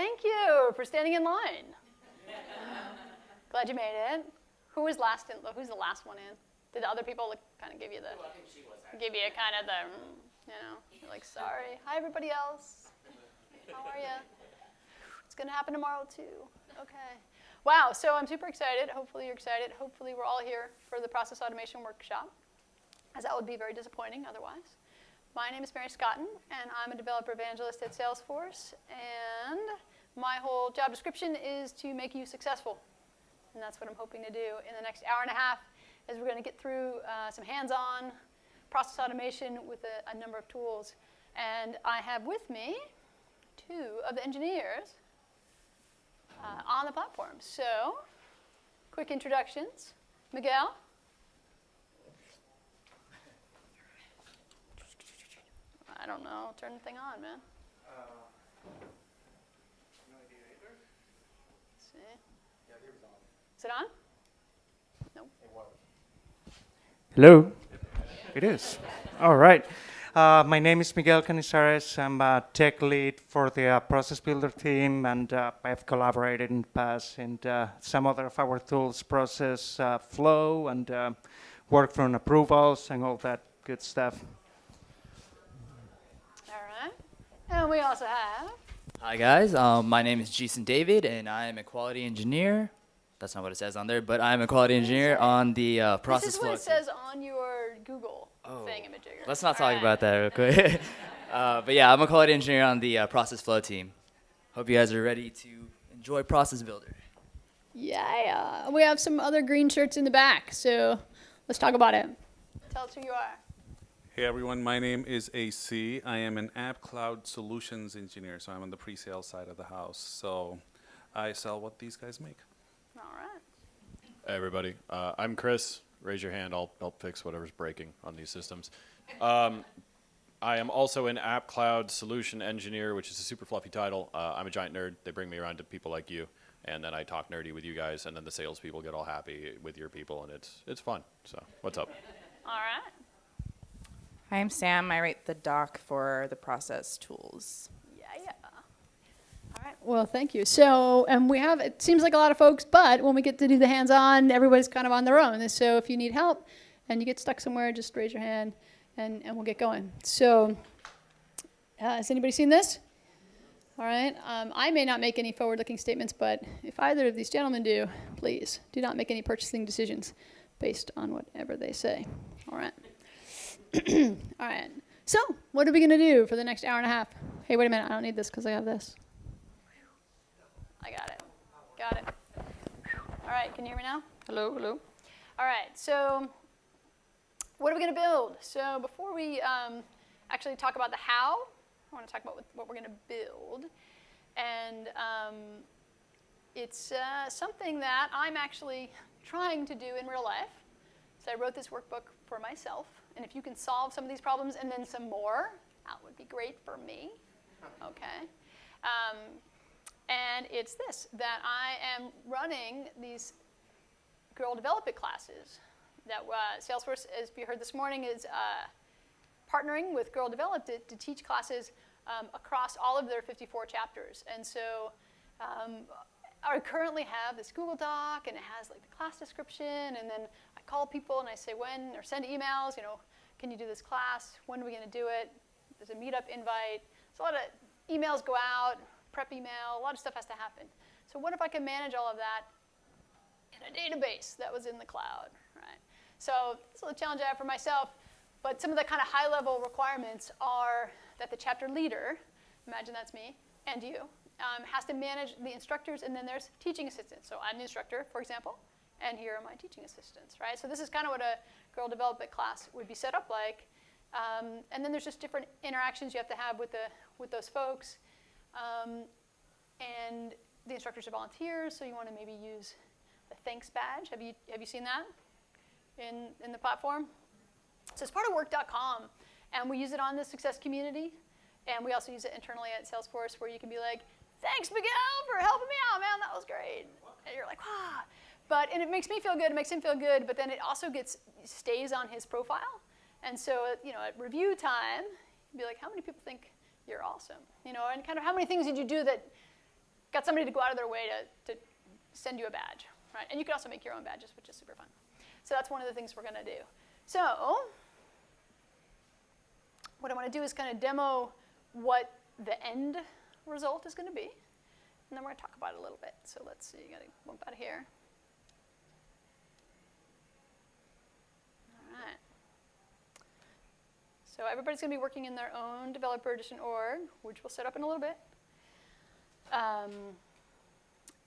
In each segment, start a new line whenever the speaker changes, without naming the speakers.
Thank you for standing in line. Glad you made it. Who was last in? Who's the last one in? Did the other people kind of give you the?
Well, I think she was.
Give you kind of the, you're like, sorry. Hi, everybody else. How are you? It's gonna happen tomorrow too. Okay. Wow. So I'm super excited. Hopefully you're excited. Hopefully we're all here for the process automation workshop, as that would be very disappointing otherwise. My name is Mary Scotton, and I'm a developer evangelist at Salesforce. And my whole job description is to make you successful. And that's what I'm hoping to do in the next hour and a half, as we're going to get through some hands-on process automation with a number of tools. And I have with me two of the engineers on the platform. So, quick introductions. Miguel. I don't know. Turn the thing on, man.
No idea either.
Let's see.
Yeah, here it's on.
Is it on? No.
It was. Hello. It is. All right. My name is Miguel Canizares. I'm a tech lead for the Process Builder team, and I've collaborated in the past in some other of our tools, Process Flow, and workflow approvals, and all that good stuff.
All right. And we also have.
Hi guys, my name is Jason David, and I am a quality engineer. That's not what it says on there, but I'm a quality engineer on the process flow.
This is what it says on your Google thingamajigger.
Let's not talk about that real quick. But yeah, I'm a quality engineer on the process flow team. Hope you guys are ready to enjoy Process Builder.
Yeah. We have some other green shirts in the back, so let's talk about it. Tell us who you are.
Hey everyone, my name is AC. I am an App Cloud Solutions Engineer, so I'm on the pre-sale side of the house. So I sell what these guys make.
All right.
Hey everybody, I'm Chris. Raise your hand, I'll fix whatever's breaking on these systems. I am also an App Cloud Solution Engineer, which is a super fluffy title. I'm a giant nerd. They bring me around to people like you, and then I talk nerdy with you guys, and then the salespeople get all happy with your people, and it's fun. So, what's up?
All right.
Hi, I'm Sam. I write the doc for the process tools.
Yeah. All right. Well, thank you. So, and we have, it seems like a lot of folks, but when we get to do the hands-on, everybody's kind of on their own. And so if you need help and you get stuck somewhere, just raise your hand and we'll get going. So, has anybody seen this? All right. I may not make any forward-looking statements, but if either of these gentlemen do, please do not make any purchasing decisions based on whatever they say. All right. All right. So, what are we going to do for the next hour and a half? Hey, wait a minute. I don't need this because I have this. I got it. Got it. All right. Can you hear me now? Hello, hello. All right. So, what are we going to build? So, before we actually talk about the how, I want to talk about what we're going to build. And it's something that I'm actually trying to do in real life. So I wrote this workbook for myself. And if you can solve some of these problems and then some more, that would be great for me. Okay. And it's this, that I am running these Girl Develop It classes that Salesforce, as you heard this morning, is partnering with Girl Develop It to teach classes across all of their 54 chapters. And so I currently have this Google Doc, and it has like the class description, and then I call people and I say when, or send emails, can you do this class? When are we going to do it? There's a meetup invite. So a lot of emails go out, prep email, a lot of stuff has to happen. So what if I can manage all of that in a database that was in the cloud, right? So it's a little challenge I have for myself, but some of the kind of high-level requirements are that the chapter leader, imagine that's me, and you, has to manage the instructors, and then there's teaching assistants. So I'm the instructor, for example, and here are my teaching assistants, right? So this is kind of what a Girl Develop It class would be set up like. And then there's just different interactions you have to have with those folks. And the instructors are volunteers, so you want to maybe use the thanks badge. Have you seen that in the platform? So it's part of work.com, and we use it on the success community, and we also use it internally at Salesforce, where you can be like, thanks, Miguel, for helping me out, man. That was great. And you're like, wow. And it makes me feel good. It makes him feel good. But then it also stays on his profile. And so, at review time, you'd be like, how many people think you're awesome? And kind of how many things did you do that got somebody to go out of their way to send you a badge, right? And you can also make your own badges, which is super fun. So that's one of the things we're going to do. So what I want to do is kind of demo what the end result is going to be. And then we're going to talk about it a little bit. So let's see. You got to bump out of here. All right. So everybody's going to be working in their own developer edition org, which we'll set up in a little bit.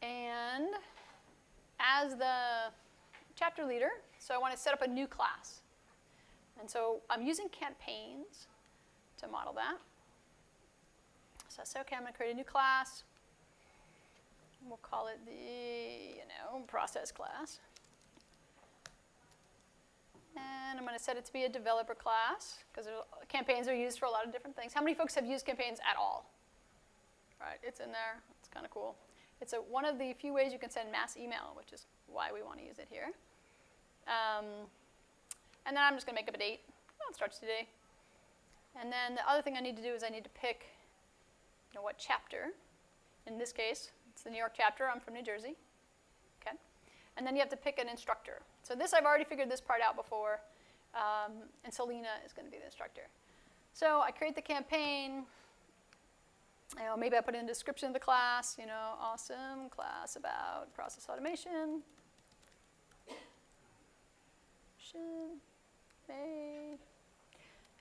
And as the chapter leader, so I want to set up a new class. And so I'm using campaigns to model that. So I say, okay, I'm going to create a new class. We'll call it the, process class. And I'm going to set it to be a developer class, because campaigns are used for a lot of different things. How many folks have used campaigns at all? Right, it's in there. It's kind of cool. It's one of the few ways you can send mass email, which is why we want to use it here. And then I'm just going to make up a date. Oh, it starts today. And then the other thing I need to do is I need to pick what chapter. In this case, it's the New York chapter. I'm from New Jersey. Okay. And then you have to pick an instructor. So this, I've already figured this part out before. And Selena is going to be the instructor. So I create the campaign. Maybe I put in a description of the class, awesome class about process automation.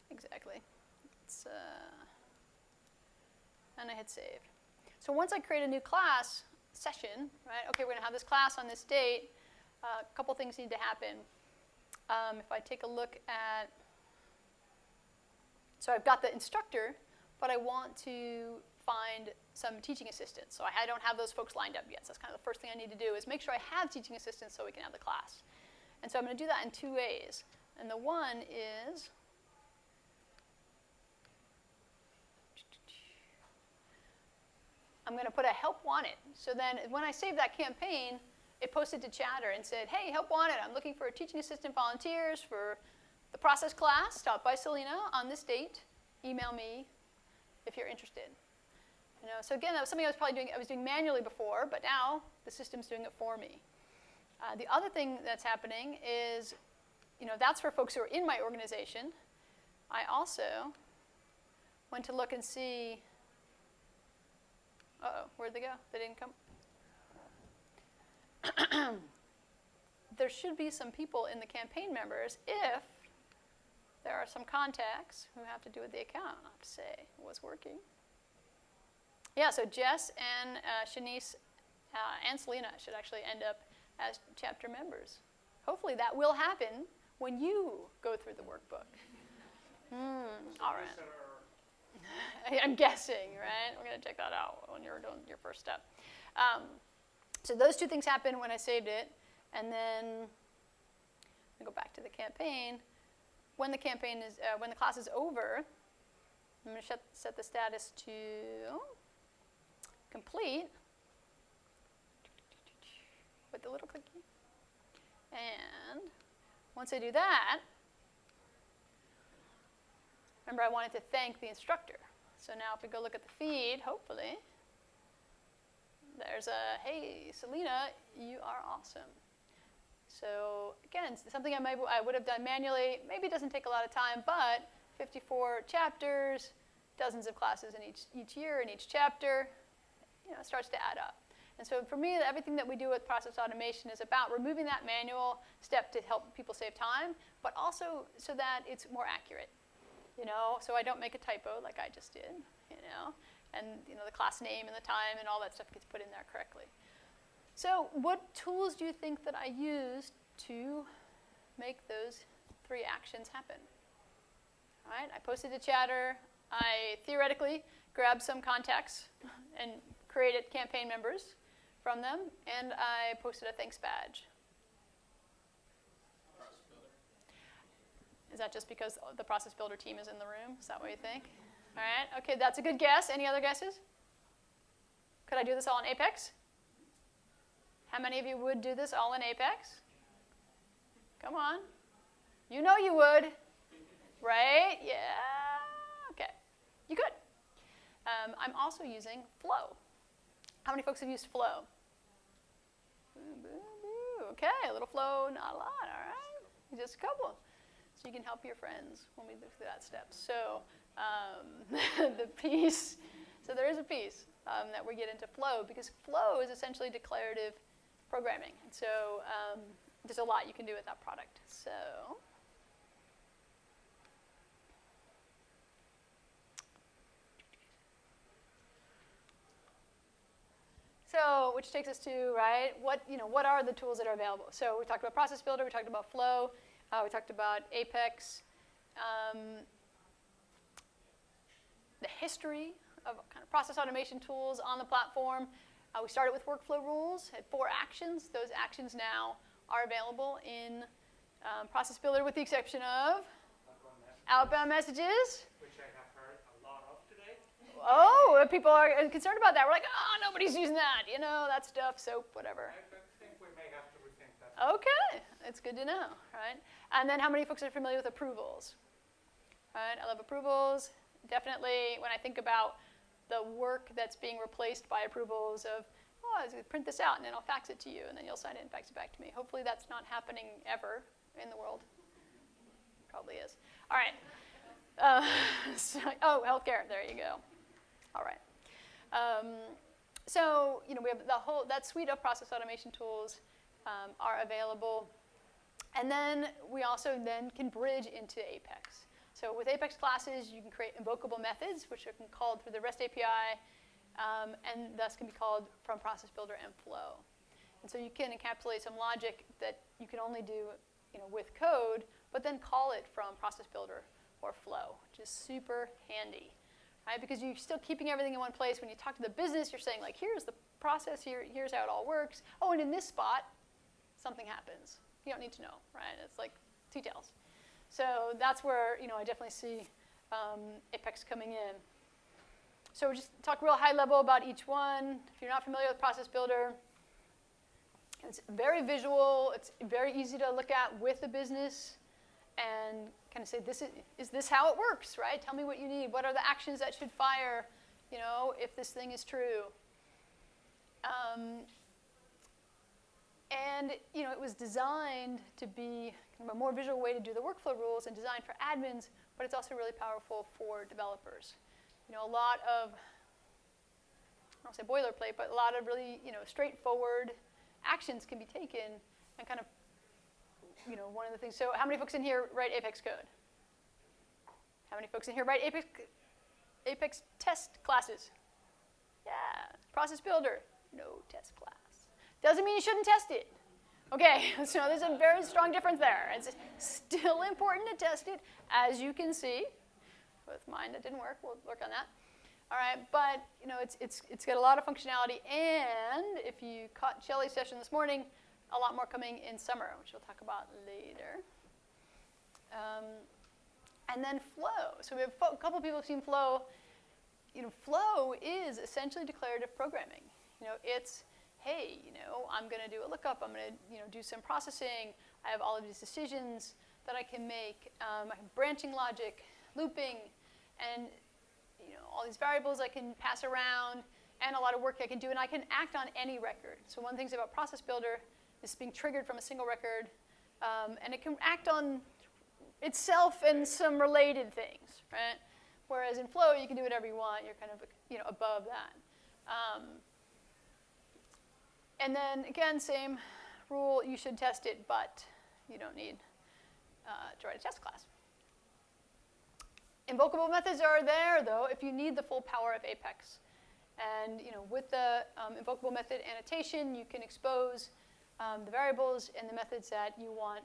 Exactly. And I hit save. So once I create a new class session, right? Okay, we're going to have this class on this date. A couple things need to happen. If I take a look at, so I've got the instructor, but I want to find some teaching assistants. So I don't have those folks lined up yet. So that's kind of the first thing I need to do is make sure I have teaching assistants so we can have the class. And so I'm going to do that in two ways. And the one is, I'm going to put a help wanted. So then when I save that campaign, it posted to Chatter and said, hey, help wanted. I'm looking for teaching assistant volunteers for the process class taught by Selena on this date. Email me if you're interested. So again, that was something I was doing manually before, but now the system's doing it for me. The other thing that's happening is, that's for folks who are in my organization. I also went to look and see, where'd they go? They didn't come. There should be some people in the campaign members if there are some contacts who have to do with the account. I have to say it was working. Yeah, so Jess and Shanice and Selena should actually end up as chapter members. Hopefully that will happen when you go through the workbook. All right. I'm guessing, right? We're going to check that out when you're doing your first step. So those two things happened when I saved it. And then I go back to the campaign. When the class is over, I'm going to set the status to complete with the little clicky. And once I do that, remember I wanted to thank the instructor. So now if we go look at the feed, hopefully, there's a, hey, Selena, you are awesome. So again, something I would have done manually. Maybe it doesn't take a lot of time, but 54 chapters, dozens of classes in each year, in each chapter, it starts to add up. And so for me, everything that we do with process automation is about removing that manual step to help people save time, but also so that it's more accurate, so I don't make a typo like I just did, and the class name and the time and all that stuff gets put in there correctly. So what tools do you think that I used to make those three actions happen? All right, I posted to Chatter. I theoretically grabbed some contacts and created campaign members from them, and I posted a thanks badge. Is that just because the process builder team is in the room? Is that what you think? All right, okay, that's a good guess. Any other guesses? Could I do this all in Apex? How many of you would do this all in Apex? Come on. You know you would, right? Yeah, okay. You could. I'm also using Flow. How many folks have used Flow? Boo, boo, boo. Okay, a little Flow, not a lot, all right? Just a couple. So you can help your friends when we look through that step. So the piece, so there is a piece that we get into Flow, because Flow is essentially declarative programming. And so there's a lot you can do with that product. So, which takes us to, right, what are the tools that are available? So we talked about Process Builder, we talked about Flow, we talked about Apex, the history of kind of process automation tools on the platform. We started with workflow rules, had 4 actions. Those actions now are available in Process Builder, with the exception of outbound messages.
Which I have heard a lot of today.
Oh, people are concerned about that. We're like, nobody's using that, that stuff, soap, whatever.
I think we may have to rethink that.
Okay, it's good to know, right? And then how many folks are familiar with approvals? Right, I love approvals. Definitely, when I think about the work that's being replaced by approvals of, I was going to print this out and then I'll fax it to you and then you'll sign it and fax it back to me. Hopefully that's not happening ever in the world. Probably is. All right. Healthcare. There you go. All right. So we have that suite of process automation tools are available, and then we also can bridge into Apex. So with Apex classes, you can create invocable methods, which are called through the REST API, and thus can be called from Process Builder and Flow. And so you can encapsulate some logic that you can only do with code, but then call it from Process Builder or Flow, which is super handy. Right? Because you're still keeping everything in one place. When you talk to the business, you're saying, like, here's the process, here's how it all works. Oh, and in this spot, something happens. You don't need to know, right? It's like details. So that's where, I definitely see Apex coming in. So we'll just talk real high level about each one. If you're not familiar with Process Builder, it's very visual. It's very easy to look at with the business and kind of say, is this how it works, right? Tell me what you need. What are the actions that should fire, if this thing is true? And it was designed to be kind of a more visual way to do the workflow rules and designed for admins, but it's also really powerful for developers. A lot of, I don't say boilerplate, but a lot of really, straightforward actions can be taken and kind of, one of the things. So how many folks in here write Apex code? How many folks in here write Apex test classes? Yeah. Process Builder, no test class. Doesn't mean you shouldn't test it. Okay, so there's a very strong difference there. It's still important to test it, as you can see. With mine, that didn't work. We'll work on that. All right, but it's got a lot of functionality, and if you caught Shelley's session this morning, a lot more coming in summer, which we'll talk about later. And then Flow. So we have a couple people have seen Flow. Flow is essentially declarative programming. It's, hey, I'm going to do a lookup. I'm going to do some processing. I have all of these decisions that I can make. I have branching logic, looping, and all these variables I can pass around, and a lot of work I can do, and I can act on any record. So one of the things about Process Builder is being triggered from a single record, and it can act on itself and some related things, right? Whereas in Flow, you can do whatever you want. You're kind of above that. And then again, same rule. You should test it, but you don't need to write a test class. Invocable methods are there, though, if you need the full power of Apex. And with the invocable method annotation, you can expose the variables and the methods that you want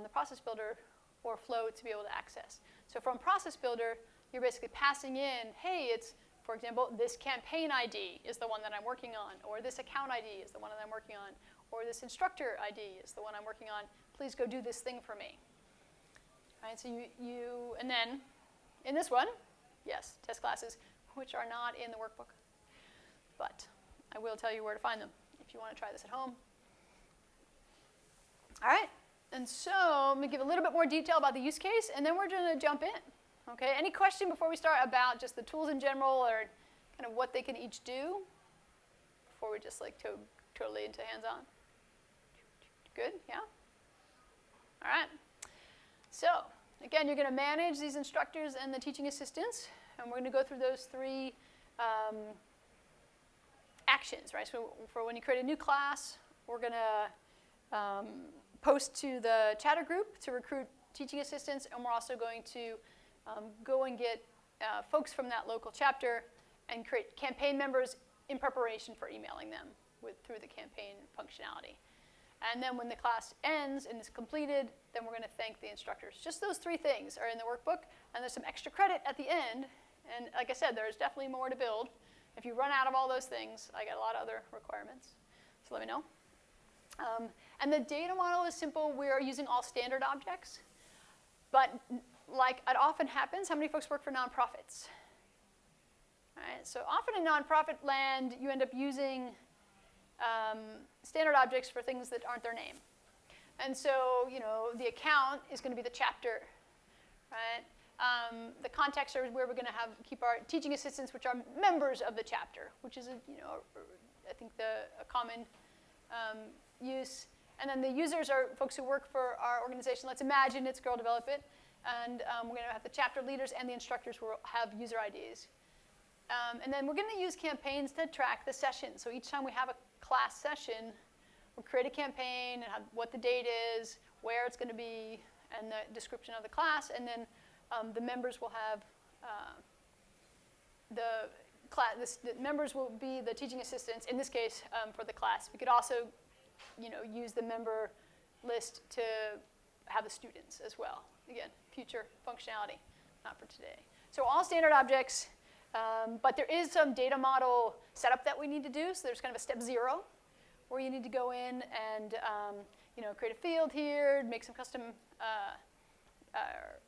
the Process Builder or Flow to be able to access. So from Process Builder, you're basically passing in, hey, it's, for example, this campaign ID is the one that I'm working on, or this account ID is the one that I'm working on, or this instructor ID is the one I'm working on. Please go do this thing for me. All right, so and then in this one, yes, test classes, which are not in the workbook. But I will tell you where to find them if you want to try this at home. All right, and so I'm going to give a little bit more detail about the use case, and then we're going to jump in. Okay, any question before we start about just the tools in general or kind of what they can each do before we just like totally into hands-on? Good, yeah? All right. So, again, you're going to manage these instructors and the teaching assistants, and we're going to go through those three actions, right? So for when you create a new class, we're going to post to the chatter group to recruit teaching assistants, and we're also going to go and get folks from that local chapter and create campaign members in preparation for emailing them through the campaign functionality. And then when the class ends and is completed, then we're going to thank the instructors. Just those three things are in the workbook, and there's some extra credit at the end. And like I said, there's definitely more to build. If you run out of all those things, I got a lot of other requirements, so let me know. And the data model is simple. We are using all standard objects. But like it often happens, how many folks work for nonprofits? All right, so often in nonprofit land, you end up using standard objects for things that aren't their name. And so, the account is going to be the chapter, right? The context are where we're going to keep our teaching assistants, which are members of the chapter, which is, I think a common use. And then the users are folks who work for our organization. Let's imagine it's Girl Develop It. And we're going to have the chapter leaders and the instructors will have user IDs. And then we're going to use campaigns to track the session. So each time we have a class session, we'll create a campaign and have what the date is, where it's going to be, and the description of the class. And then the members will have the members will be the teaching assistants, in this case, for the class. We could also use the member list to have the students as well. Again, future functionality, not for today. So all standard objects, but there is some data model setup that we need to do. So there's kind of a step 0 where you need to go in and create a field here, make some custom,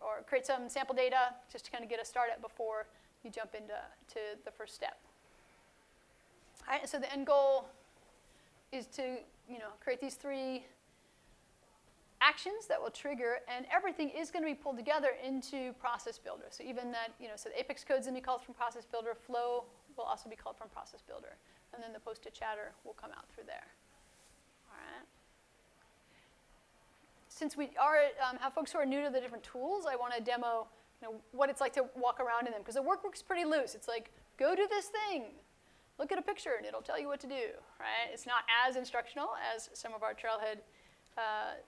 or create some sample data just to kind of get us started before you jump into the first step. All right, so the end goal is to create these 3 actions that will trigger, and everything is going to be pulled together into Process Builder. So even that, so the Apex code's going to be called from Process Builder, Flow will also be called from Process Builder, and then the post to chatter will come out through there. All right. Since we have folks who are new to the different tools, I want to demo what it's like to walk around in them, because the workbook's pretty loose. It's like, go do this thing. Look at a picture, and it'll tell you what to do, right? It's not as instructional as some of our Trailhead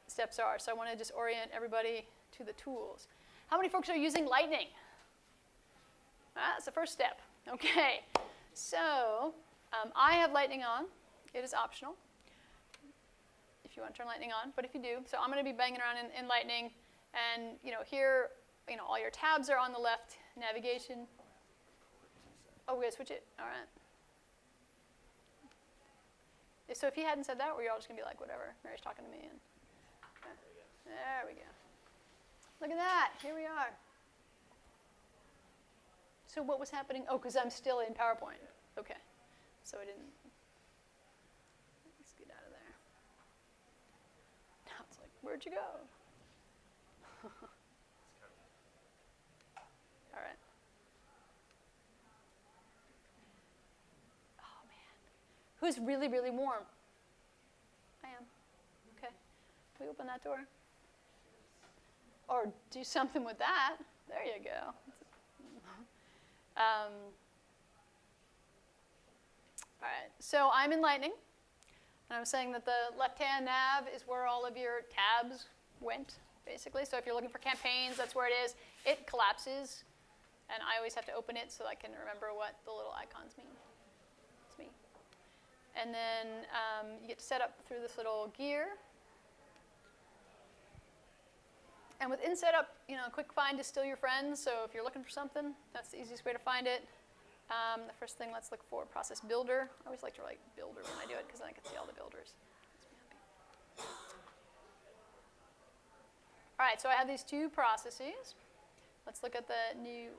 steps are. So I want to just orient everybody to the tools. How many folks are using Lightning? That's the first step. Okay, so I have Lightning on. It is optional if you want to turn Lightning on, but if you do. So I'm going to be banging around in Lightning, and here, all your tabs are on the left. Navigation. Oh, we're going to switch it. All right. So if he hadn't said that, we're all just going to be like, whatever, Mary's talking to me. And, okay. There we go. Look at that. Here we are. So what was happening? Oh, because I'm still in PowerPoint. Okay. So I didn't. Let's get out of there. Now it's like, where'd you go? All right. Who's really, really warm? I am. Okay. Can we open that door? Or do something with that. There you go. All right. So I'm in Lightning. And I was saying that the left-hand nav is where all of your tabs went, basically. So if you're looking for campaigns, that's where it is. It collapses. And I always have to open it so I can remember what the little icons mean. It's me. And then you get set up through this little gear. And within setup, quick find is still your friends. So if you're looking for something, that's the easiest way to find it. The first thing, let's look for Process Builder. I always like to write Builder when I do it because then I can see all the builders. Makes me happy. All right, so I have these 2 processes. Let's look at the new,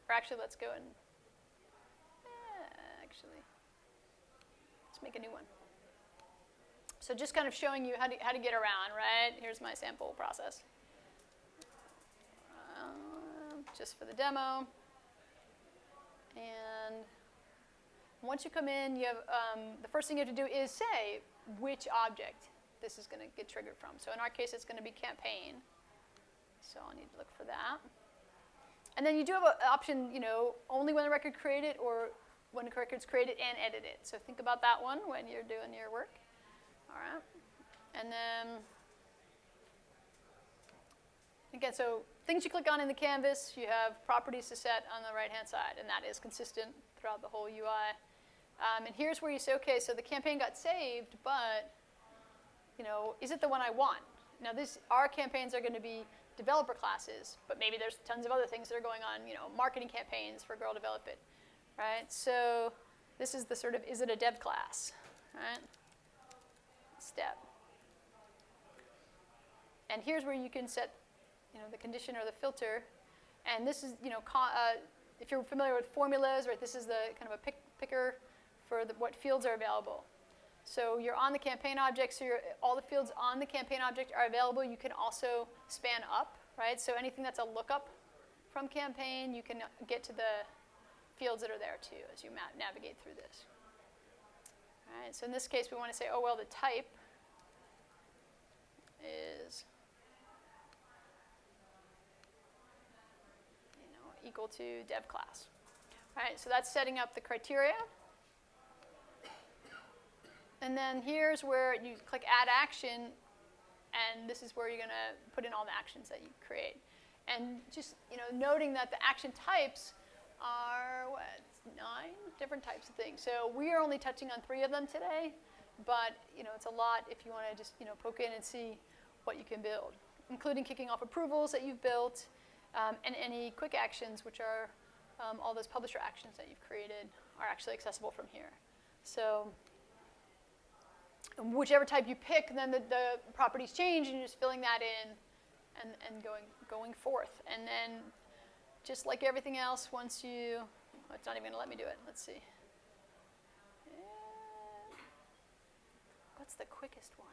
or actually, let's go and make a new one. So just kind of showing you how to get around, right? Here's my sample process. Just for the demo. And Once you come in, you have the first thing you have to do is say which object this is going to get triggered from. So in our case, it's going to be campaign. So I'll need to look for that. And then you do have an option, only when the record created or when the record's created and edited. So think about that one when you're doing your work. All right. And then, again, so things you click on in the canvas, you have properties to set on the right-hand side, and that is consistent throughout the whole UI. And here's where you say, okay, so the campaign got saved, but, is it the one I want? Now, our campaigns are going to be developer classes, but maybe there's tons of other things that are going on, marketing campaigns for Girl Develop It, right? So this is the sort of, is it a dev class, right? Step. And here's where you can set, the condition or the filter. And this is, if you're familiar with formulas, right, this is the kind of a picker for what fields are available. So you're on the campaign object, so all the fields on the campaign object are available. You can also span up, right? So anything that's a lookup from campaign, you can get to the fields that are there too as you navigate through this. All right, so in this case, we want to say, oh, well, the type is equal to dev class. All right, so that's setting up the criteria. And then here's where you click Add Action, and this is where you're going to put in all the actions that you create. And just noting that the action types are, 9 different types of things. So we are only touching on 3 of them today, but it's a lot if you want to just poke in and see what you can build, including kicking off approvals that you've built, and any quick actions, which are all those publisher actions that you've created, are actually accessible from here. So whichever type you pick, then the properties change, and you're just filling that in and going forth. And then just like everything else, once you, it's not even going to let me do it. Let's see. What's the quickest one?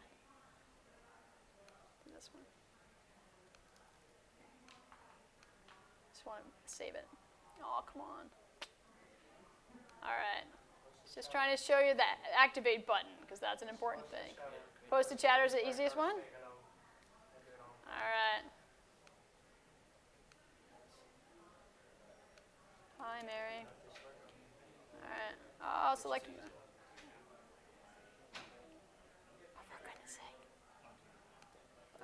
This one. Just want to save it. Oh, come on. All right. Just trying to show you that activate button, because that's an important thing. Post to chatter is the easiest one? All right. Hi, Mary. All right. Oh, select. Oh, for goodness sake.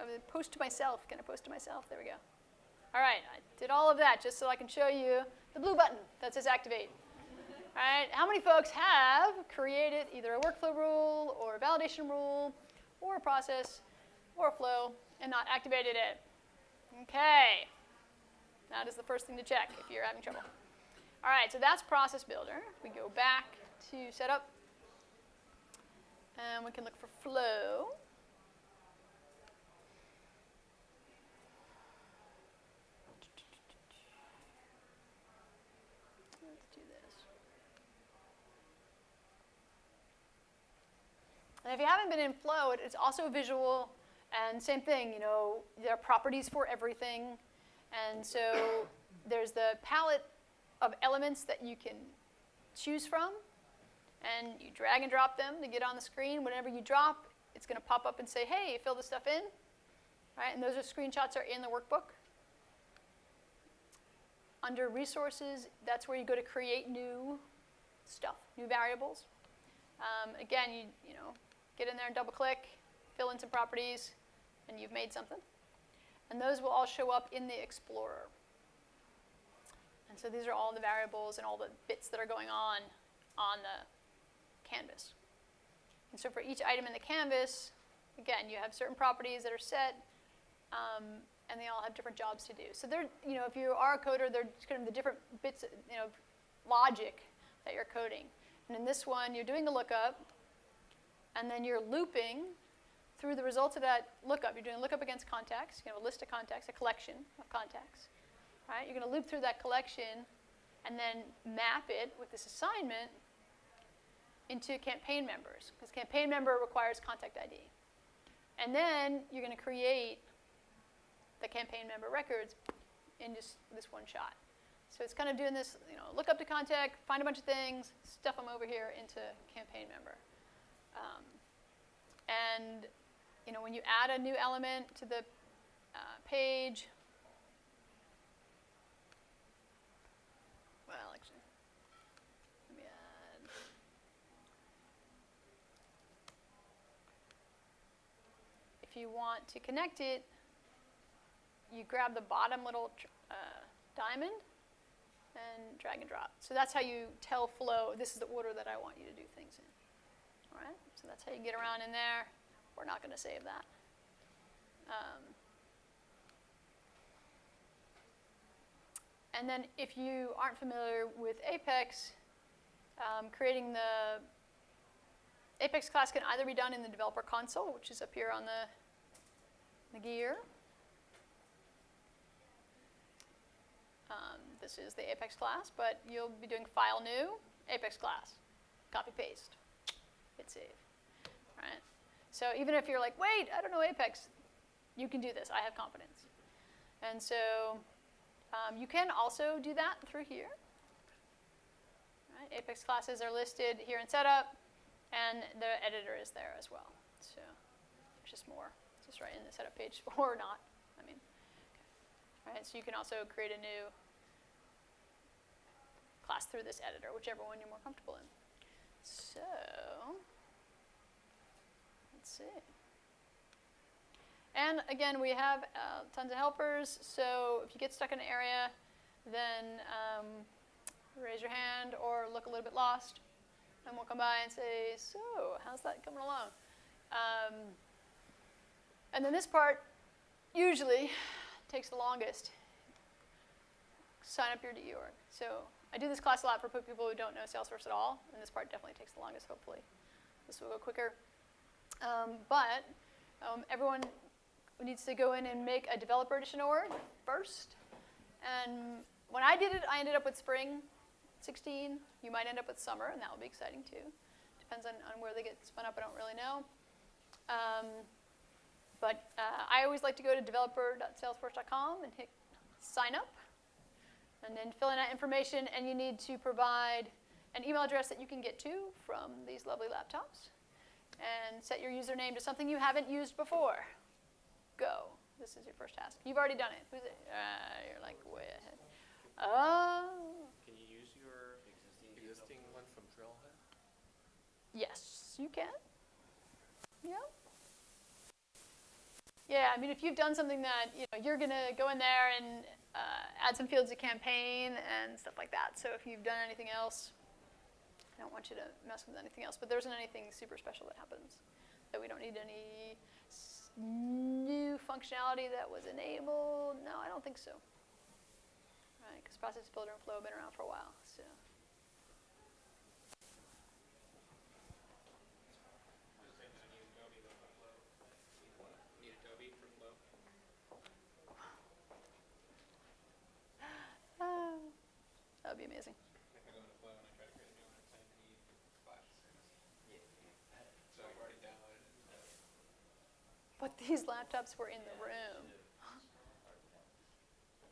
I'm going to post to myself. Can I post to myself? There we go. All right. I did all of that just so I can show you the blue button that says activate. All right, how many folks have created either a workflow rule or a validation rule or a process or a flow and not activated it? Okay, that is the first thing to check if you're having trouble. All right, so that's Process Builder. We go back to Setup, and we can look for Flow. And if you haven't been in Flow, it's also visual, and same thing, there are properties for everything. And so there's the palette of elements that you can choose from, and you drag and drop them to get on the screen. Whenever you drop, it's going to pop up and say, hey, fill this stuff in. Right? And those screenshots are in the workbook. Under Resources, that's where you go to create new stuff, new variables. Again, you get in there and double-click, fill in some properties, and you've made something. And those will all show up in the Explorer. And so these are all the variables and all the bits that are going on the canvas. And so for each item in the canvas, again, you have certain properties that are set, and they all have different jobs to do. So they're, if you are a coder, they're kind of the different bits, logic that you're coding. And in this one, you're doing a lookup, and then you're looping through the results of that lookup. You're doing a lookup against contacts. You have a list of contacts, a collection of contacts. Right? You're going to loop through that collection and then map it with this assignment into campaign members, because campaign member requires contact ID. And then you're going to create the campaign member records in just this one shot. So it's kind of doing this, look up to contact, find a bunch of things, stuff them over here into campaign member. And when you add a new element to the page, well, actually, let me add. If you want to connect it, you grab the bottom little diamond and drag and drop. So that's how you tell Flow, this is the order that I want you to do things in. All right, so that's how you get around in there. We're not going to save that. And then if you aren't familiar with Apex, creating the Apex class can either be done in the developer console, which is up here on the gear. This is the Apex class, but you'll be doing File New, Apex class, copy paste, hit save. All right. So even if you're like, wait, I don't know Apex, you can do this. I have confidence. And so you can also do that through here. All right. Apex classes are listed here in Setup, and the editor is there as well. So there's just more, just right in the Setup page, or not. I mean, okay. All right. So you can also create a new class through this editor, whichever one you're more comfortable in. So let's see. And again, we have tons of helpers. So if you get stuck in an area, then raise your hand or look a little bit lost, and we'll come by and say, so how's that coming along? And then this part usually takes the longest. Sign up your DE org. So I do this class a lot for people who don't know Salesforce at all, and this part definitely takes the longest, hopefully. This will go quicker. But everyone needs to go in and make a developer edition org first. And when I did it, I ended up with Spring 16. You might end up with Summer, and that will be exciting too. Depends on where they get spun up, I don't really know. But I always like to go to developer.salesforce.com and hit sign up. And then fill in that information, and you need to provide an email address that you can get to from these lovely laptops. And set your username to something you haven't used before. Go. This is your first task. You've already done it. Who's it? You're like way ahead. Oh.
Can you use your existing one from Trailhead?
Yes, you can. Yep. Yeah, I mean, if you've done something that, you're going to go in there and add some fields to campaign and stuff like that. So if you've done anything else, I don't want you to mess with anything else. But there isn't anything super special that happens. That we don't need any new functionality that was enabled. No, I don't think so. Right, because Process Builder and Flow have been around for a while. So. That would be amazing. But these laptops were in the room.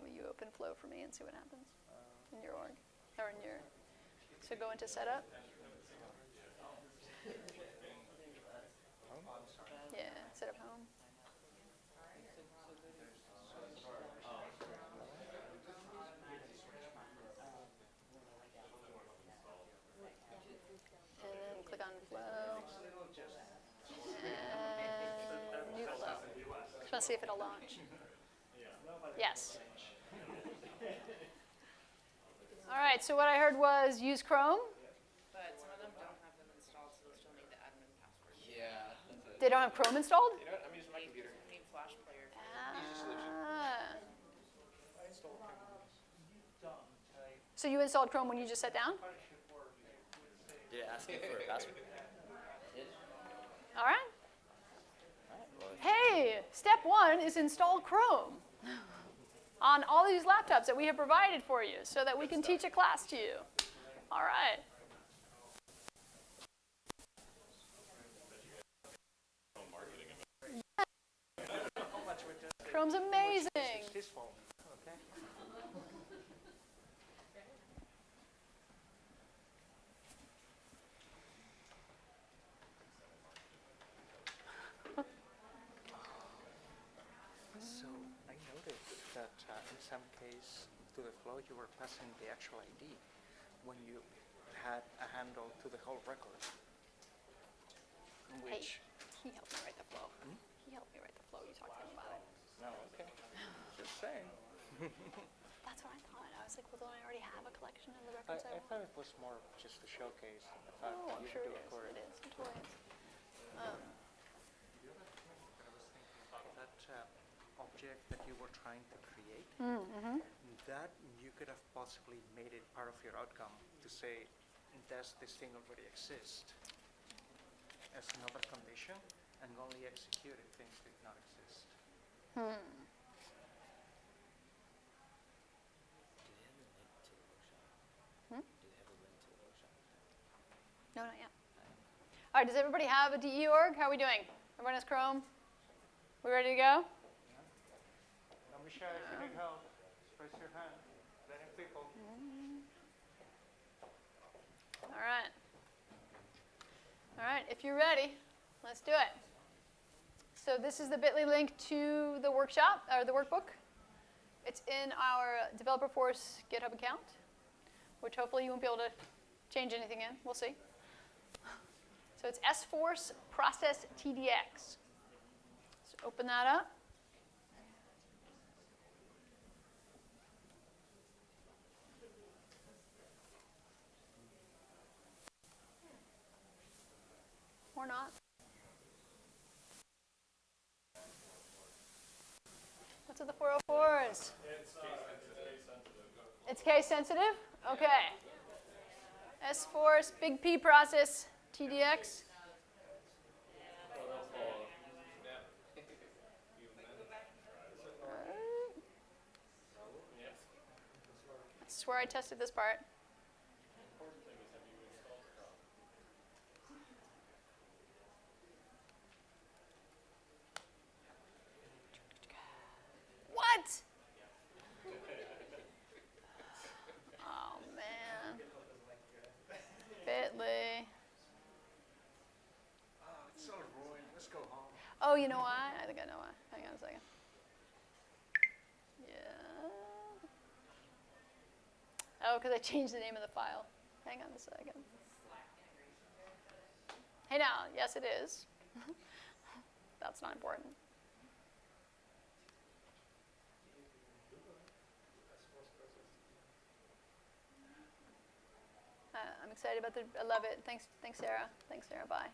Will you open Flow for me and see what happens in your org? Or in your, so go into setup. Yeah, setup home. And then click on Flow. And new Flow. Just want to see if it'll launch. Yes. All right, so what I heard was use Chrome.
But some of them don't have them installed, so they'll still need the admin password.
Yeah.
They don't have Chrome installed?
You know what? I'm using my computer.
Need Flash Player.
Ah. So you installed Chrome when you just sat down?
Did it ask you for a password?
All right. Hey, step one is install Chrome on all these laptops that we have provided for you so that we can teach a class to you. All right. Chrome's amazing.
some case to the flow you were passing the actual ID when you had a handle to the whole record. Which,
He helped me write the flow. He helped me write the flow. You talked to him about it.
no, okay, just saying.
That's what I thought. I was like, well, don't I already have a collection of the
I
records I want?
thought it was more just to showcase the fact
Oh,
that
I'm
you
sure
do
it
a
is.
chord.
It is. It totally is.
That object that you were trying to create, that you could have possibly made it part of your outcome to say, does this thing already exist as another condition, and only execute if things did not exist.
No, not yet. All right, does everybody have a DE org? How are we doing? Everyone has Chrome? We ready to go?
Don't be shy if you need help. Just raise your hand. Plenty of people.
All right. All right, if you're ready, let's do it. So this is the bit.ly link to the workshop, or the workbook. It's in our Developer Force GitHub account, which hopefully you won't be able to change anything in. We'll see. So it's Salesforce Process TDX. So open that up. Or not. What's with the 404s? It's case sensitive? Okay. Salesforce, big P process, TDX. I swear I tested this part. What? Oh, man. Bitly.
Oh, it's all ruined. Let's go home.
Oh, you know why? I think I know why. Hang on a second. Yeah. Oh, because I changed the name of the file. Hang on a second. Hey now, yes it is. That's not important. I'm excited about the, I love it. Thanks, Sarah. Thanks, Sarah. Bye.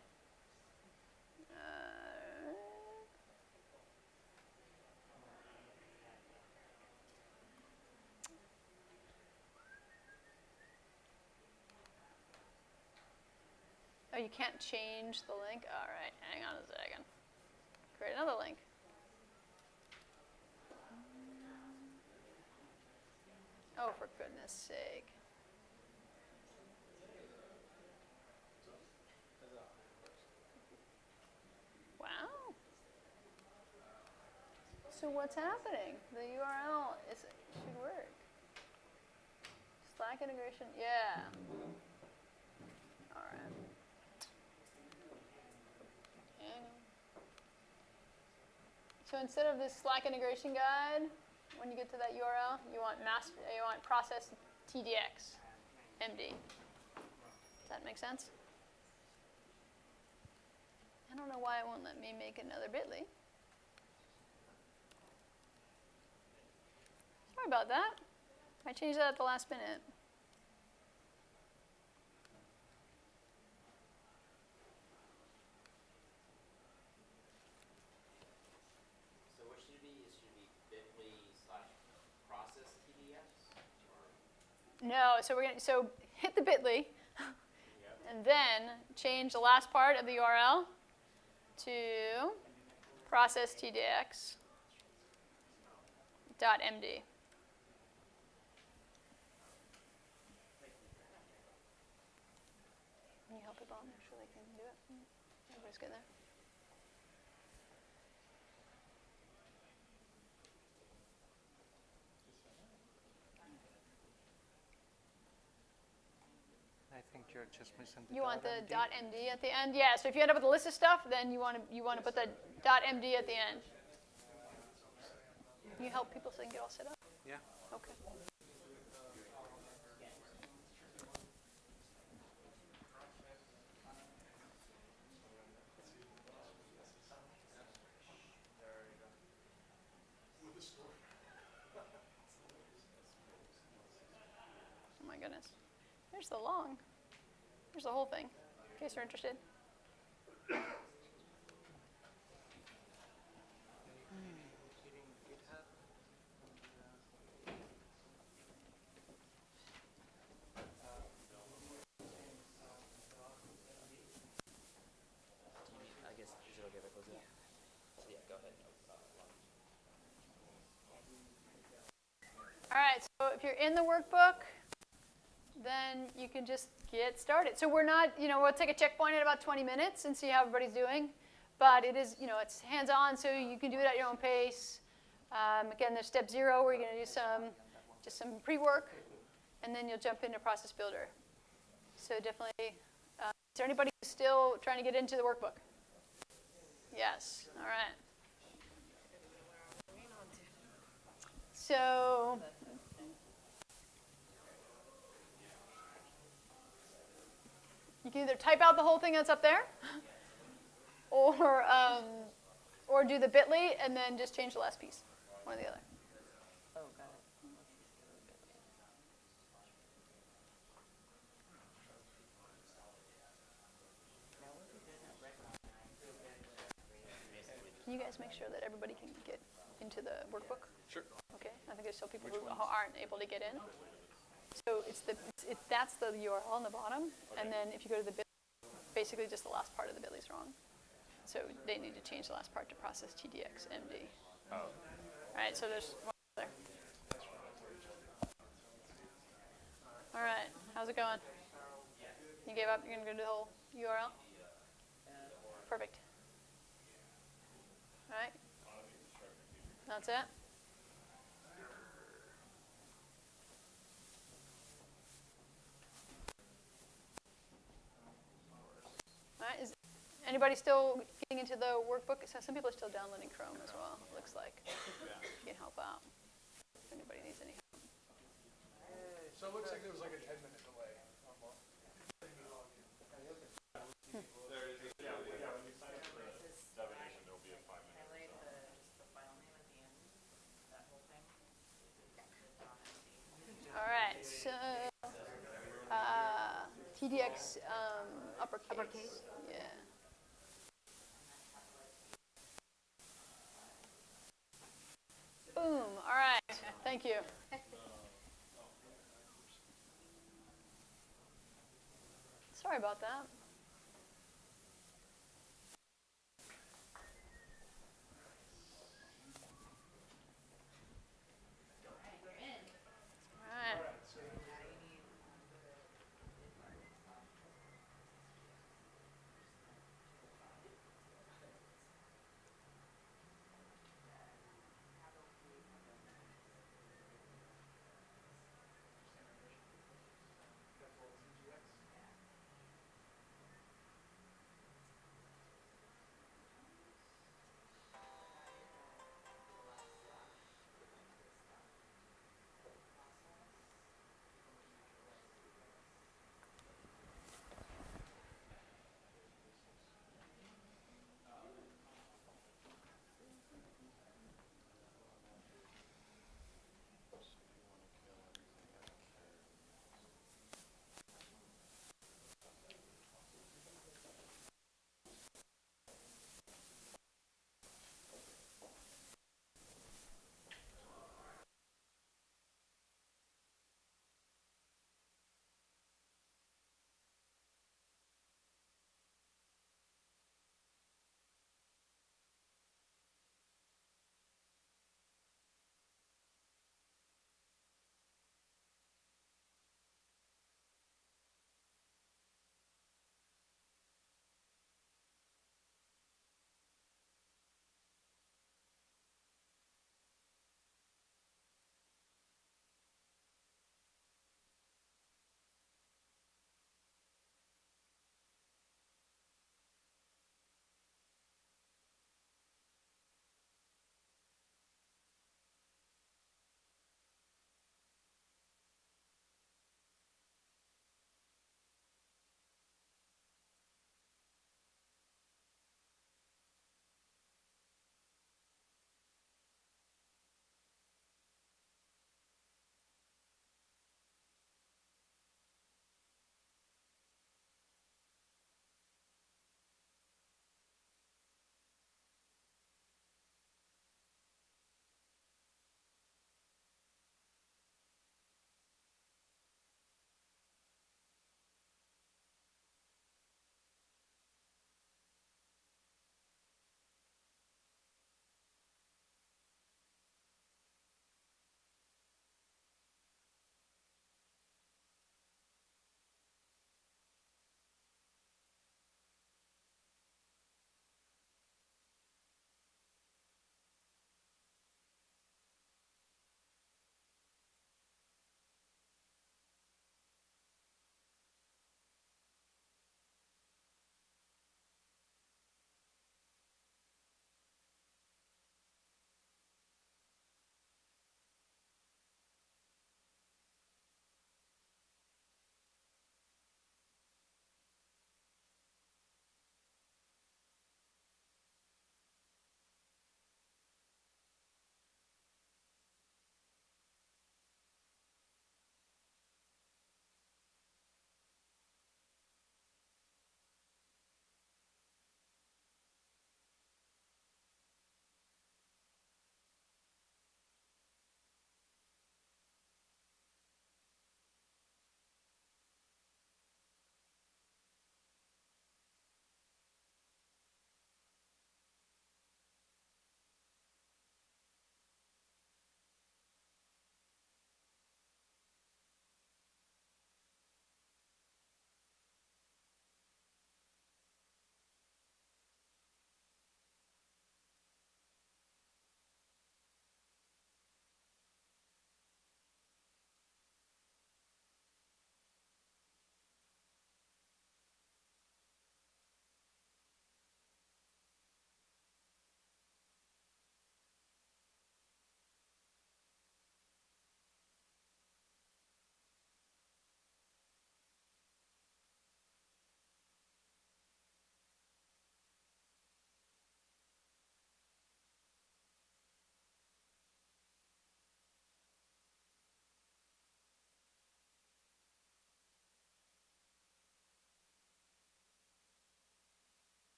Oh, you can't change the link? All right, hang on a second. Create another link. Oh, for goodness sake. Wow. So what's happening? The URL should work. Slack integration, yeah. All right. So instead of this Slack integration guide, when you get to that URL, you want process TDX, MD. Does that make sense? I don't know why it won't let me make another bit.ly. Sorry about that. I changed that at the last minute.
So what should it be? It should be bit.ly/process TDX? Or
No, so hit the bit.ly, and then change the last part of the URL to process TDX .md. Can you help people out? Make sure they can do it. Everybody's good there.
I think you're just missing the
You want the
.md.
.md at the end? Yeah, so if you end up with a list of stuff, then you want to put the .md at the end. Can you help people so they can get all set up?
Yeah.
Okay. Oh my goodness. There's there's the whole thing, in case you're interested.
I guess, is it okay if I close it? So yeah, go ahead.
All right, so if you're in the workbook, then you can just get started. So we're not, we'll take a checkpoint at about 20 minutes and see how everybody's doing. But it is, it's hands-on, so you can do it at your own pace. Again, there's step 0 where you're going to do just some pre-work, and then you'll jump into Process Builder. So definitely, is there anybody who's still trying to get into the workbook? Yes, all right. So you can either type out the whole thing that's up there, or do the bit.ly and then just change the last piece, one or the other. Can you guys make sure that everybody can get into the workbook?
Sure.
Okay. I think there's still people who aren't able to get in. So that's the URL on the bottom, and then if you go to the bit, basically just the last part of the bit.ly is wrong. So they need to change the last part to process TDX MD. Oh. All right. So there's one there. All right. How's it going? You gave up? You're gonna go to the whole URL? Perfect. All right. That's it. All right. Is anybody still getting into the workbook? So some people are still downloading Chrome as well, it looks like. You can help out if anybody needs any help.
So it looks like there was like a 10-minute delay.
All right, so TDX uppercase. Uppercase? Yeah. Boom. All right. Thank you. Sorry about that. All right.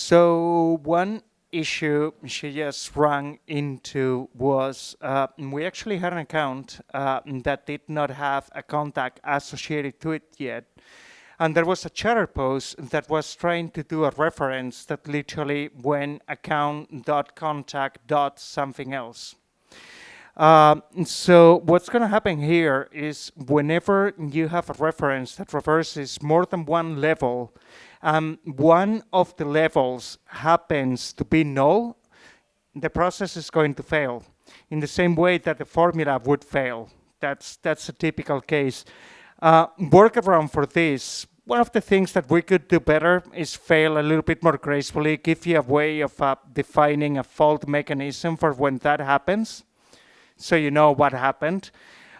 So one issue she just ran into was we actually had an account that did not have a contact associated to it yet. And there was a chatter post that was trying to do a reference that literally went account.contact.something else. So what's going to happen here is whenever you have a reference that reverses more than one level, one of the levels happens to be null, the process is going to fail in the same way that the formula would fail. That's a typical case. Workaround for this, one of the things that we could do better is fail a little bit more gracefully, give you a way of defining a fault mechanism for when that happens, so you know what happened.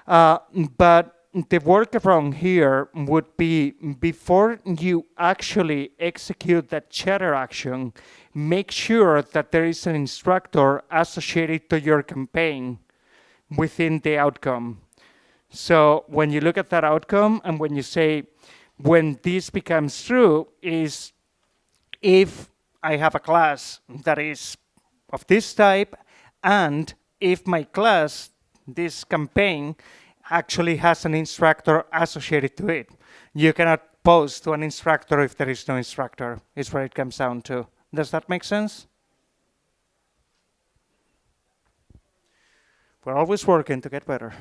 But the workaround here would be before you actually execute that chatter action, make sure that there is an instructor associated to your campaign within the outcome. So when you look at that outcome and when you say, when this becomes true, is if I have a class that is of this type, and if my class, this campaign, actually has an instructor associated to it. You cannot post to an instructor if there is no instructor, is what it comes down to. Does that make sense? We're always working to get better.